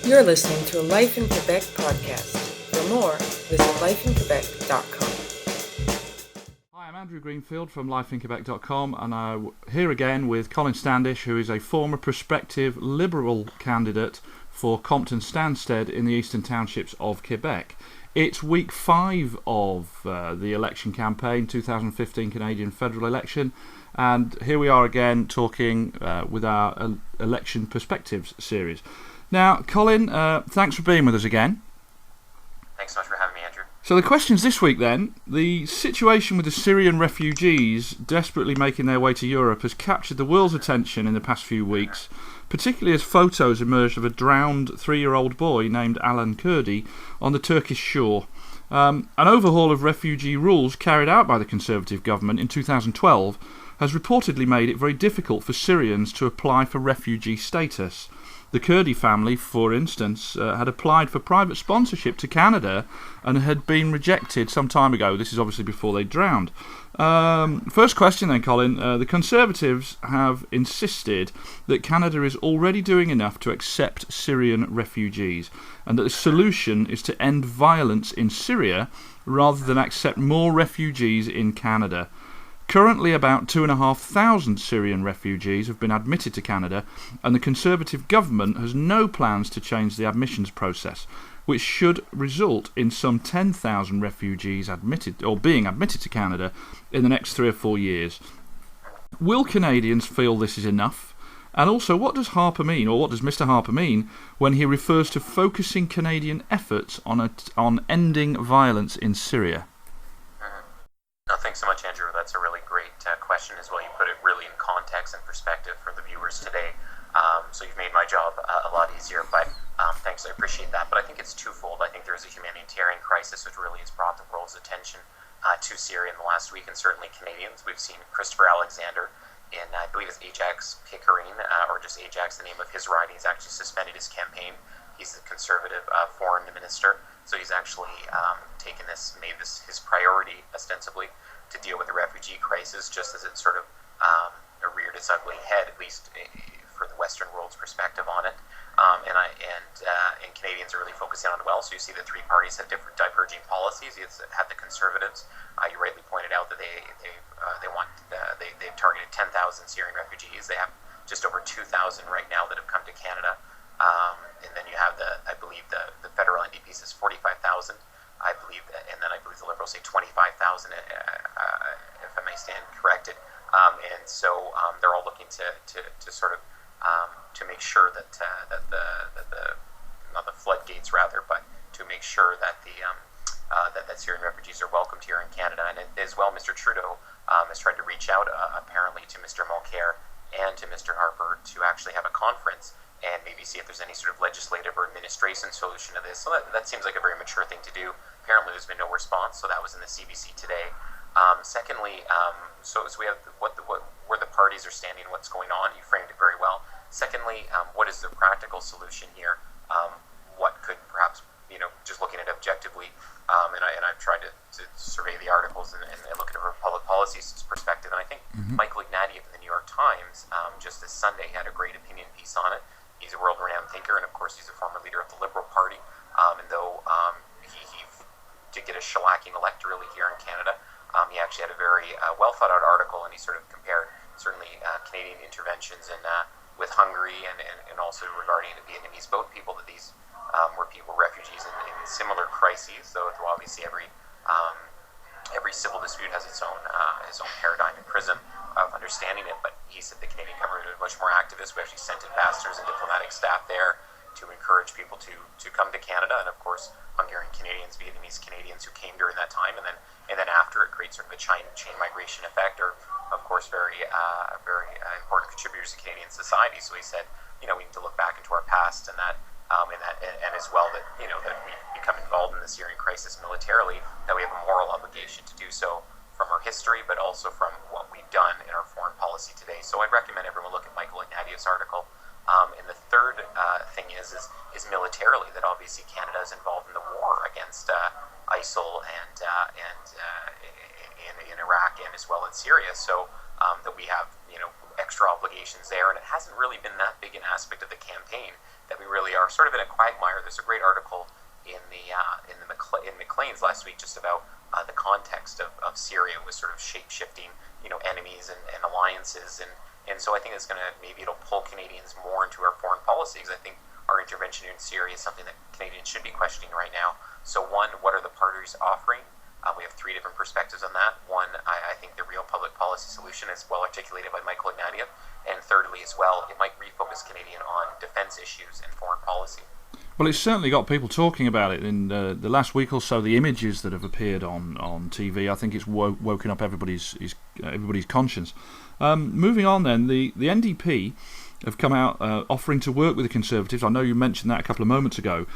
You're listening to a Life in Quebec podcast. For more, visit lifeinquebec.com. Hi, I'm Andrew Greenfield from lifeinquebec.com, and I'm here again with Colin Standish, who is a former prospective Liberal candidate for Compton Stanstead in the Eastern Townships of Quebec. It's week 5 of the election campaign, 2015 Canadian federal election, and here we are again talking with our Election Perspectives series. Now, Colin, thanks for being with us again. Thanks so much for having me, Andrew. So the questions this week then, the situation with the Syrian refugees desperately making their way to Europe has captured the world's attention in the past few weeks, particularly as photos emerged of a drowned 3-year-old boy named Alan Kurdi on the Turkish shore. An overhaul of refugee rules carried out by the Conservative government in 2012 has reportedly made it very difficult for Syrians to apply for refugee status. The Kurdi family, for instance, had applied for private sponsorship to Canada and had been rejected some time ago. This is obviously before they drowned. First question then, Colin. The Conservatives have insisted that Canada is already doing enough to accept Syrian refugees and that the solution is to end violence in Syria rather than accept more refugees in Canada. Currently, about 2,500 Syrian refugees have been admitted to Canada, and the Conservative government has no plans to change the admissions process, which should result in some 10,000 refugees admitted or being admitted to Canada in the next 3 or 4 years. Will Canadians feel this is enough? And also, what does Harper mean, or what does Mr. Harper mean, when he refers to focusing Canadian efforts on ending violence in Syria? Thanks so much, Andrew. That's a really great question as well. You put it really in context and perspective for the viewers today. So you've made my job a lot easier, but thanks, I appreciate that. But I think it's twofold. I think there's a humanitarian crisis which really has brought the world's attention to Syria in the last week, and certainly Canadians. We've seen Christopher Alexander in, I believe it's Ajax Pickering, or just Ajax, the name of his riding. He's actually suspended his campaign. He's the Conservative foreign minister, so he's actually made this his priority, ostensibly, to deal with the refugee crisis, just as it sort of reared its ugly head, at least for the Western world's perspective on it. And Canadians are really focusing on it well. So you see the three parties have different diverging policies. You had the Conservatives. You rightly pointed out that they've targeted 10,000 Syrian refugees. They have just over 2,000 right now that have come to Canada. And then you have I believe the federal NDP says 45,000. I believe the Liberals say 25,000, if I may stand corrected. And so they're all looking to sort of to make sure that the not the floodgates rather, but to make sure that that Syrian refugees are welcomed here in Canada. And as well, Mr. Trudeau has tried to reach out apparently to Mr. Mulcair and to Mr. Harper to actually have a conference and maybe see if there's any sort of legislative or administration solution to this. So that seems like a very mature thing to do. Apparently there's been no response, so that was in the CBC today. Secondly, so we have where the parties are standing, what's going on. You framed it very well. Secondly, what is the practical solution here? What could perhaps, just looking at it objectively, and I've tried to survey the articles and look at it from a public policy perspective, and I think Michael Ignatieff in the New York Times just this Sunday had a great opinion piece on it. He's a world-renowned thinker, and of course he's a former leader of the Liberal Party, and though he did get a shellacking electorally here in Canada, he actually had a very well-thought-out article, and he sort of compared certainly Canadian interventions with Hungary and also regarding the Vietnamese boat people, that these were refugees in similar crises, though obviously every civil dispute has its own paradigm and prism of understanding it. But he said the Canadian government was much more activist. We actually sent ambassadors and diplomatic staff there to encourage people to come to Canada, and of course Hungarian Canadians, Vietnamese Canadians who came during that time, and then after it creates sort of a chain migration effect, or of course very important contributors to Canadian society. So he said, we need to look back into our past, and as well that that we become involved in the Syrian crisis militarily, that we have a moral obligation to do so from our history, but also from what we've done in our foreign policy today. So I'd recommend everyone look at Michael Ignatieff's article. And the third thing is militarily, that obviously Canada is involved in the war against ISIL and in Iraq and as well in Syria. So that we have extra obligations there, and it hasn't really been that big an aspect of the campaign that we really are sort of in a quagmire. There's a great article in in Maclean's last week just about the context of Syria was sort of shape-shifting, enemies and alliances, and so I think it's maybe it'll pull Canadians more into our foreign policy, because I think our intervention in Syria is something that Canadians should be questioning right now. So one, what are the parties offering? We have three different perspectives on that. One, I think the real public policy solution is well articulated by Michael Ignatieff. And thirdly, as well, it might refocus Canadian on defence issues and foreign policy. Well, it's certainly got people talking about it. In the last week or so, the images that have appeared on TV, I think it's woken up everybody's conscience. Moving on then, the NDP have come out offering to work with the Conservatives. I know you mentioned that a couple of moments ago.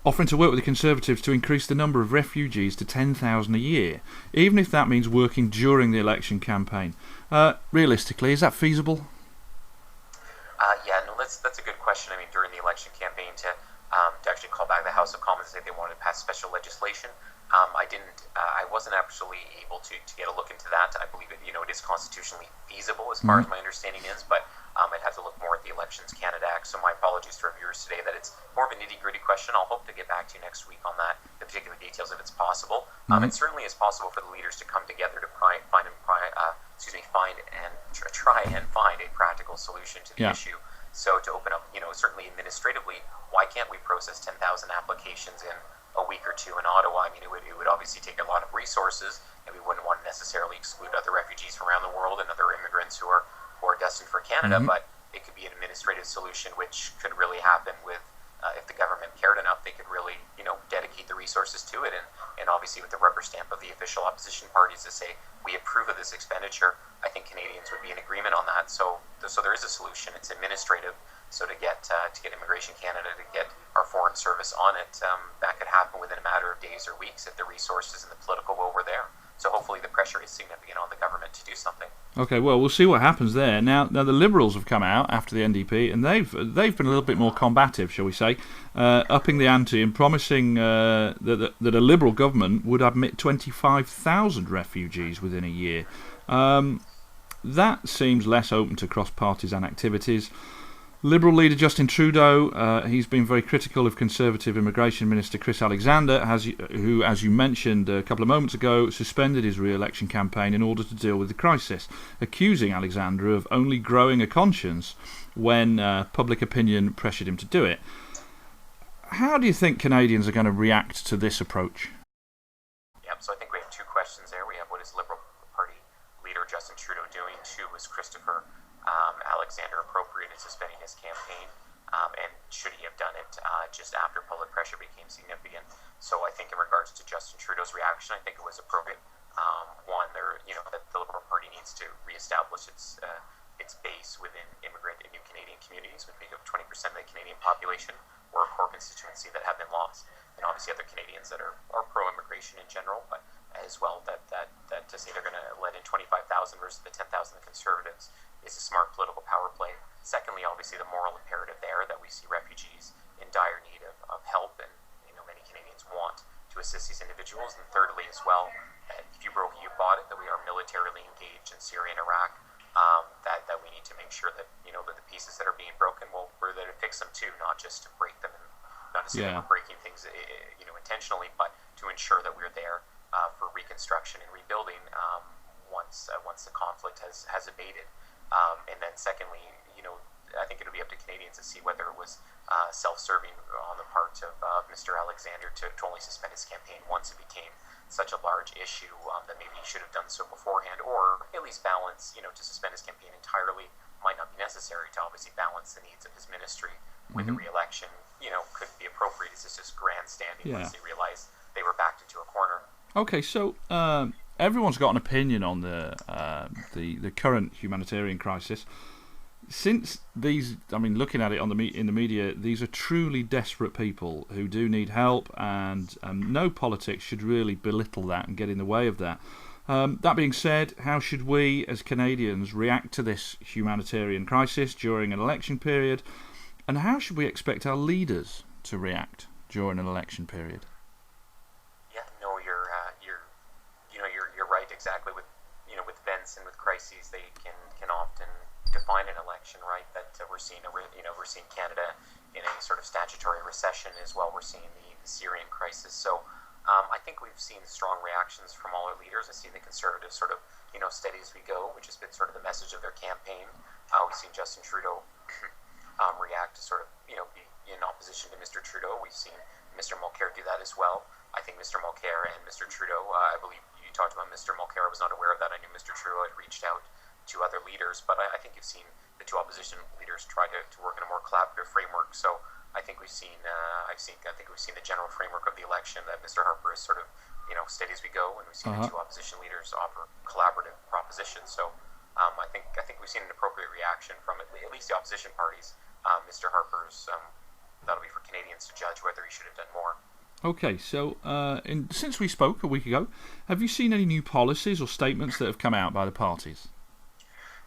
Offering to work with the Conservatives to increase the number of refugees to 10,000 a year, even if that means working during the election campaign. Realistically, is that feasible? That's a good question. I mean, during the election campaign, to actually call back the House of Commons and say they wanted to pass special legislation, I wasn't actually able to get a look into that. I believe it is constitutionally feasible as far as my understanding is, but I'd have to look more at the Elections Canada Act. So my apologies to our viewers today that it's more of a nitty-gritty question. I'll hope to get back to you next week on that, the particular details if it's possible. It certainly is possible for the leaders to come together to try and find a practical solution to the issue. So to open up, certainly administratively, why can't we process 10,000 applications in a week or two in Ottawa? I mean, it would obviously take a lot of resources, and we wouldn't want to necessarily exclude other refugees from around the world and other immigrants who are destined for Canada, but it could be an administrative solution which could really happen with, if the government cared enough, they could really, dedicate the resources to it, and obviously with the rubber stamp of the official opposition parties to say, we approve of this expenditure, I think Canadians would be in agreement on that. So there is a solution. It's administrative. So to get Immigration Canada to get our foreign service on it, that could happen within a matter of days or weeks if the resources and the political will were there. So hopefully the pressure is significant on the government to do something. Okay, well, we'll see what happens there. Now the Liberals have come out after the NDP, and they've been a little bit more combative, shall we say, upping the ante and promising that a Liberal government would admit 25,000 refugees within a year. That seems less open to cross-partisan activities. Liberal leader Justin Trudeau, he's been very critical of Conservative Immigration Minister Chris Alexander, who, as you mentioned a couple of moments ago, suspended his re-election campaign in order to deal with the crisis, accusing Alexander of only growing a conscience when public opinion pressured him to do it. How do you think Canadians are going to react to this approach? So I think we have two questions there. We have what is Liberal Party leader Justin Trudeau doing? Two, was Christopher Alexander appropriate in suspending his campaign, and should he have done it just after public pressure became significant? So I think in regards to Justin Trudeau's reaction, I think it was appropriate. One, that the Liberal Party needs to reestablish its base within immigrant and new Canadian communities, which make up 20% of the Canadian population. We're a core constituency that have been lost, and obviously other Canadians that are pro-immigration in general, but as well that to say they're going to let in 25,000 versus the 10,000 the Conservatives is a smart political power play. Secondly, obviously the moral imperative there that we see refugees in dire need of help, and many Canadians want to assist these individuals. And thirdly, as well, if you broke it, you bought it, that we are militarily engaged in Syria and Iraq. That we need to make sure that that the pieces that are being broken, we're there to fix them too, not just to break them, and not to say that we're breaking things intentionally, but to ensure that we're there for reconstruction and rebuilding once the conflict has abated. And then secondly, I think it'll be up to Canadians to see whether it was self-serving on the part of Mr. Alexander to only suspend his campaign once it became such a large issue, that maybe he should have done so beforehand, or at least balance, to suspend his campaign entirely might not be necessary, to obviously balance the needs of his ministry with the re-election, could be appropriate. It's just grandstanding once they realized they were backed into a corner. Okay, so everyone's got an opinion on the current humanitarian crisis. Since these, looking at it in the media, these are truly desperate people who do need help, and no politics should really belittle that and get in the way of that. That being said, how should we as Canadians react to this humanitarian crisis during an election period, and how should we expect our leaders to react during an election period? Yeah, no, you're right, exactly. With Ben events and with crises, they can often define an election, right? That we're seeing Canada in a sort of statutory recession as well. We're seeing the Syrian crisis. So I think we've seen strong reactions from all our leaders. I see the Conservatives sort of, steady as we go, which has been sort of the message of their campaign. We've seen Justin Trudeau react to sort of, be in opposition to Mr. Trudeau. We've seen Mr. Mulcair do that as well. I think Mr. Mulcair and Mr. Trudeau, I believe you talked about Mr. Mulcair. I was not aware of that. I knew Mr. Trudeau had reached out to other leaders, but I think you've seen the two opposition leaders try to work in a more collaborative framework. So I think we've seen, I think we've seen the general framework of the election, that Mr. Harper is sort of, steady as we go, and we've seen the two opposition leaders offer collaborative propositions. So I think we've seen an appropriate reaction from at least the opposition parties. Mr. Harper's, that'll be for Canadians to judge whether he should have done more. Okay, so since we spoke a week ago, have you seen any new policies or statements that have come out by the parties?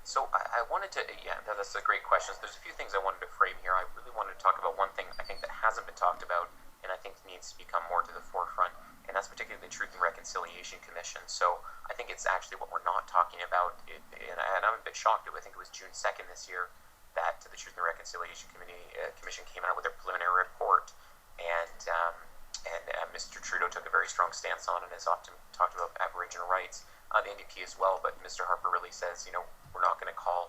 So I wanted to, that's a great question. There's a few things I wanted to frame here. I really wanted to talk about one thing I think that hasn't been talked about, and I think needs to become more to the forefront, and that's particularly the Truth and Reconciliation Commission. So I think it's actually what we're not talking about, and I'm a bit shocked. I think it was June 2nd this year that the Truth and Reconciliation Commission came out with their preliminary report, and Mr. Trudeau took a very strong stance on it, and has often talked about Aboriginal rights, the NDP as well. But Mr. Harper really says, we're not going to call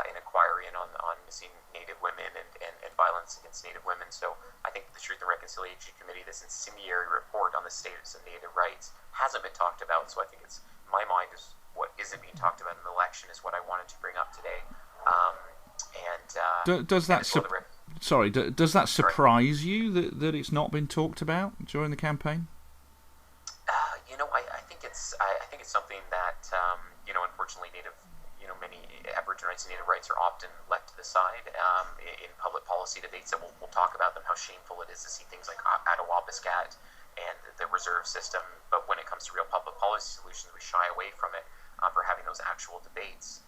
an inquiry on missing Native women and violence against Native women. So I think the Truth and Reconciliation Committee, this incendiary report on the status of Native rights, hasn't been talked about. So I think it's, in my mind, is what isn't being talked about in the election is what I wanted to bring up today. Does that surprise you that it's not been talked about during the campaign? I think it's something that unfortunately many Aboriginal rights and Native rights are often left to the side in public policy debates. That we'll talk about them, how shameful it is to see things like Attawabascat and the reserve system. But when it comes to real public policy solutions, we shy away from it for having those actual debates.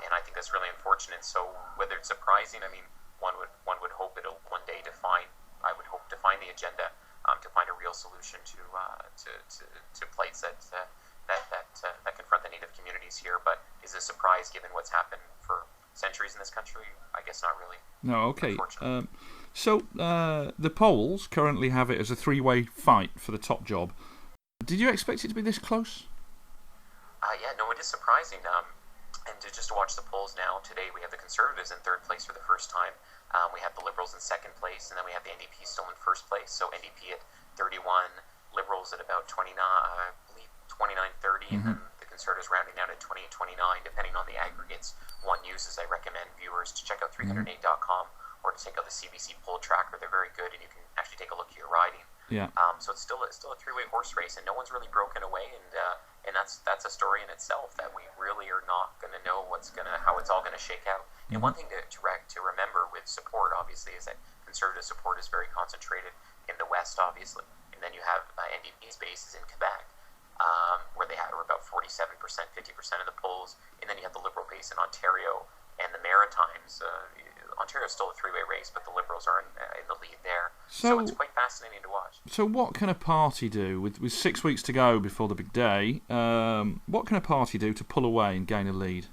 And I think that's really unfortunate. So whether it's surprising, I mean, one would hope it'll one day define the agenda, to find a real solution to plights that confront the Native communities here. But is it a surprise given what's happened for centuries in this country? I guess not really. No, okay. So the polls currently have it as a three-way fight for the top job. Did you expect it to be this close? No, it is surprising. And just to watch the polls now, today we have the Conservatives in third place for the first time. We have the Liberals in second place, and then we have the NDP still in first place. So NDP at 31, Liberals at about 29, I believe 29, 30, and then the Conservatives rounding out at 28, 29, depending on the aggregates one uses. I recommend viewers to check out 308.com or to take out the CBC poll tracker. They're very good, and you can actually take a look at your riding. Yeah. So it's still a three-way horse race, and no one's really broken away, and that's a story in itself that we really are not going to know how it's all going to shake out. And one thing to remember with support, obviously, is that Conservative support is very concentrated in the West, obviously, and then you have NDP's bases in Quebec, where they are about 47%, 50% of the polls, and then you have the Liberal base in Ontario and the Maritimes. Ontario is still a three-way race, but the Liberals are in the lead there. So it's quite fascinating to watch. So what can a party do, with 6 weeks to go before the big day, what can a party do to pull away and gain a lead?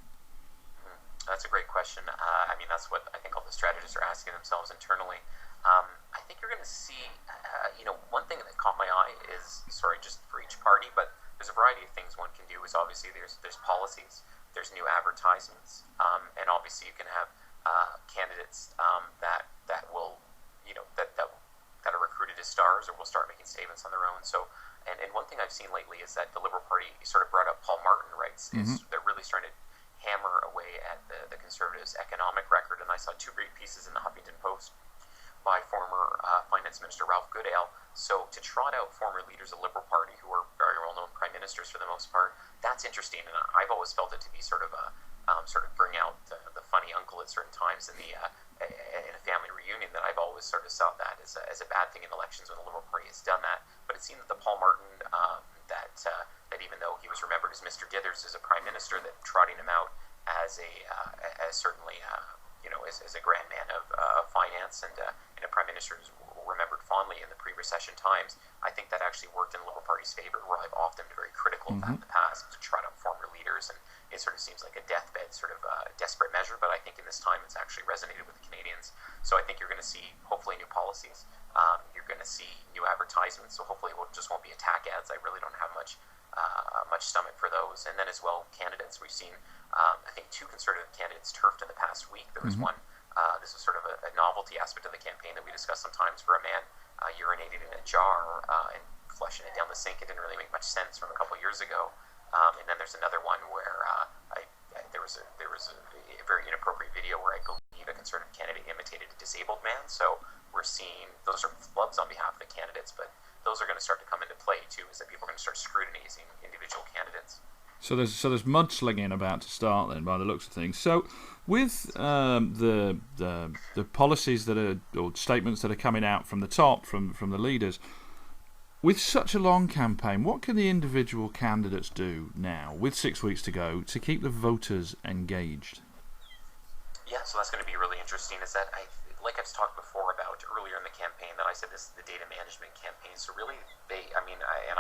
That's a great question. I mean, that's what I think all the strategists are asking themselves internally. I think you're going to see, one thing that caught my eye is, just for each party, but there's a variety of things one can do. Is obviously there's policies, there's new advertisements, and obviously you can have candidates that will, that are recruited as stars or will start making statements on their own. So, and one thing I've seen lately is that the Liberal Party sort of brought up Paul Martin rights. They're really starting to hammer away at the Conservatives' economic record. And I saw two great pieces in the Huffington Post by former Finance Minister Ralph Goodale. So to trot out former leaders of the Liberal Party who are very well-known prime ministers for the most part, that's interesting. And I've always felt it to be sort of bring out the funny uncle at certain times in a family reunion. That I've always sort of saw that as a bad thing in elections when the Liberal Party has done that. But it seemed that the Paul Martin that even though he was remembered as Mr. Dithers as a prime minister, that trotting him out as certainly as a grand man of finance and a prime minister who's remembered fondly in the pre-recession times, I think that actually worked in the Liberal Party's favor, where I've often been very critical of that in the past, to trot out former leaders, and it sort of seems like a deathbed sort of desperate measure, but I think in this time it's actually resonated with the Canadians. So I think you're going to see hopefully new policies. You're going to see new advertisements, so hopefully it just won't be attack ads. I really don't have much stomach for those. And then as well, candidates. We've seen, I think, 2 Conservative candidates turfed in the past week. There was one, this was sort of a novelty aspect of the campaign that we discussed sometimes, for a man urinating in a jar and flushing it down the sink. It didn't really make much sense from a couple years ago. And then there's another one where there was a very inappropriate video where I believe a Conservative candidate imitated a disabled man. So we're seeing those are flubs on behalf of the candidates, but those are going to start to come into play too, is that people are going to start scrutinizing individual candidates. So there's mudslinging about to start then, by the looks of things. So with the policies that are, or statements that are coming out from the top, from the leaders, with such a long campaign, what can the individual candidates do now, with 6 weeks to go, to keep the voters engaged? Yeah, so that's going to be really interesting. Is that like I've talked before about earlier in the campaign, that I said this is the data management campaign. So really,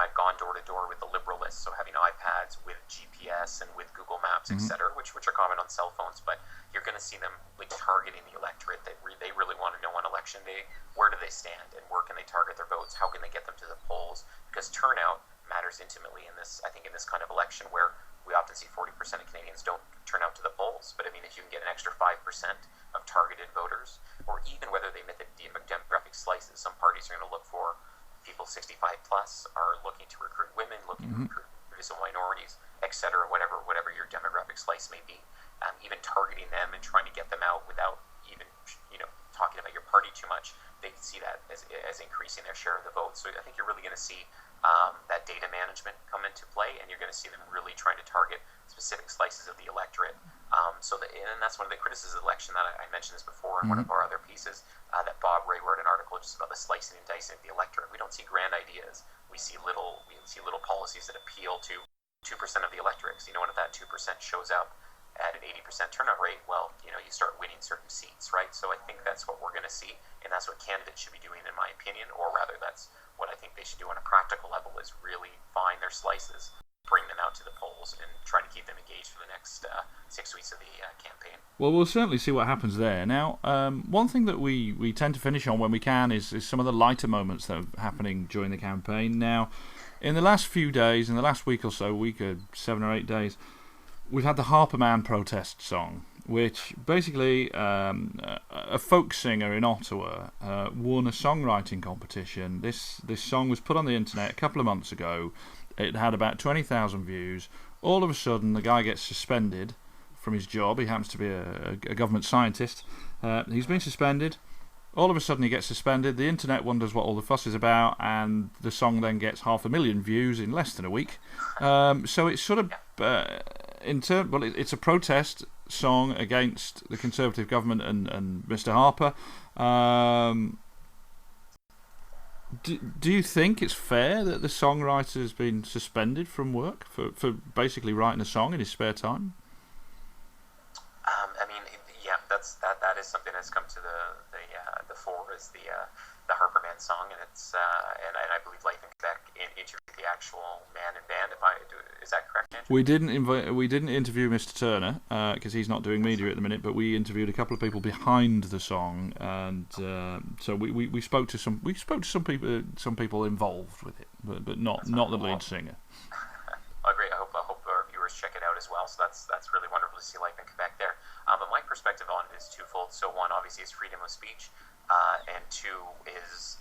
I've gone door to door with the Liberal list, so having iPads with GPS and with Google Maps, etc., which are common on cell phones. But you're going to see them like targeting the electorate. They really want to know on election day, where do they stand and where can they target their votes? How can they get them to the polls? Because turnout matters intimately in this. I think in this kind of election where we often see 40% of Canadians don't turn out to the polls. But I mean, if you can get an extra 5% of targeted voters, or even whether they meet the demographic slices, some parties are going to look for people 65 plus, are looking to recruit women, looking to recruit visible minorities, etc., whatever your demographic slice may be. Even targeting them and trying to get them out without even talking about your party too much, they see that as increasing their share of the vote. So I think you're really going to see that data management come into play, and you're going to see them really trying to target specific slices of the electorate. And that's one of the criticisms of the election that I mentioned this before in one of our other pieces, that Bob Ray wrote an article just about the slicing and dicing of the electorate. We don't see grand ideas. We see little policies that appeal to 2% of the electorate. So, when if that 2% shows up at an 80% turnout rate, well, you start winning certain seats, right? So I think that's what we're going to see, and that's what candidates should be doing, in my opinion, or rather that's what I think they should do on a practical level, is really find their slices, bring them out to the polls, and try to keep them engaged for the next 6 weeks of the campaign. Well, we'll certainly see what happens there. Now, one thing that we tend to finish on when we can is some of the lighter moments that are happening during the campaign. Now, in the last few days, in the last week or so, 7 or 8 days, we've had the Harperman protest song, which basically a folk singer in Ottawa won a songwriting competition. This song was put on the internet a couple of months ago. It had about 20,000 views. All of a sudden, the guy gets suspended from his job. He happens to be a government scientist. He's been suspended. All of a sudden, he gets suspended. The internet wonders what all the fuss is about, and the song then gets 500,000 views in less than a week. So it's sort of it's a protest song against the Conservative government and Mr. Harper. Do you think it's fair that the songwriter has been suspended from work for basically writing a song in his spare time? That is something that's come to the fore, is the Harperman song, and it's and I believe Life in Quebec interviewed the actual man and band. Is that correct, Andrew? We didn't interview Mr. Turner because he's not doing media at the minute, but we interviewed a couple of people behind the song, and so we spoke to some people involved with it, but not the lead singer. Oh, great! I hope our viewers check it out as well. So that's really wonderful to see Life in Quebec there. But my perspective on it is twofold. So one, obviously, is freedom of speech, and two is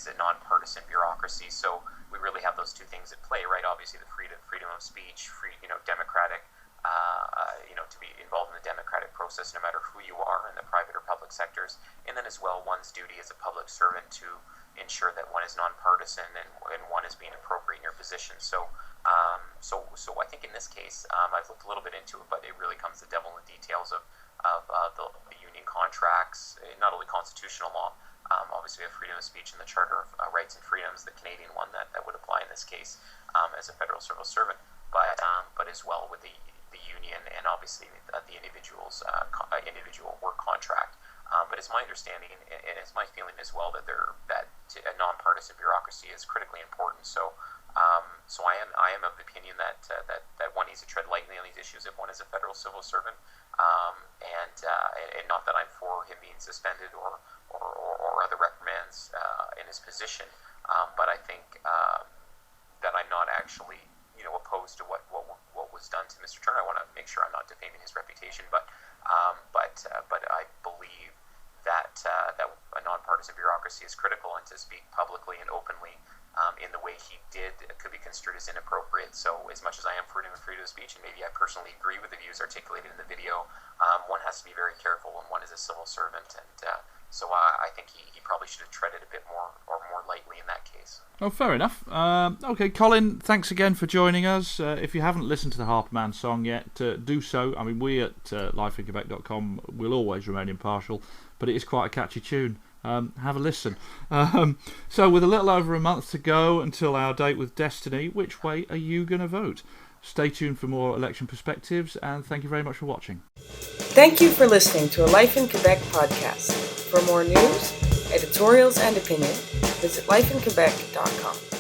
a nonpartisan bureaucracy. So we really have those two things at play, right? Obviously, the freedom of speech, democratic, to be involved in the democratic process, no matter who you are in the private or public sectors, and then as well, one's duty as a public servant to ensure that one is nonpartisan and one is being appropriate in your position. So I think in this case, I've looked a little bit into it, but it really comes the devil in the details of the union contracts, not only constitutional law. Obviously, we have freedom of speech in the Charter of Rights and Freedoms, the Canadian one that would apply in this case as a federal civil servant, but as well with the union and obviously the individual work contract. But it's my understanding and it's my feeling as well that a nonpartisan bureaucracy is critically important. So So I am of the opinion that one needs to tread lightly on these issues if one is a federal civil servant, and not that I'm for him being suspended or other reprimands in his position, but I think that I'm not actually opposed to what was done to Mr. Turner. I want to make sure I'm not defaming his reputation, but I believe that a nonpartisan bureaucracy is critical, and to speak publicly and openly in the way he did could be construed as inappropriate. So as much as I am for freedom of speech, and maybe I personally agree with the views articulated in the video, one has to be very careful when one is a civil servant, and so I think he probably should have treaded a bit more lightly in that case. Oh, fair enough. Okay, Colin, thanks again for joining us. If you haven't listened to the Harperman song yet, do so. I mean, we at lifeinquebec.com will always remain impartial, but it is quite a catchy tune. Have a listen. So with a little over a month to go until our date with Destiny, which way are you going to vote? Stay tuned for more election perspectives, and thank you very much for watching. Thank you for listening to a Life in Quebec podcast. For more news, editorials, and opinion, visit lifeinquebec.com.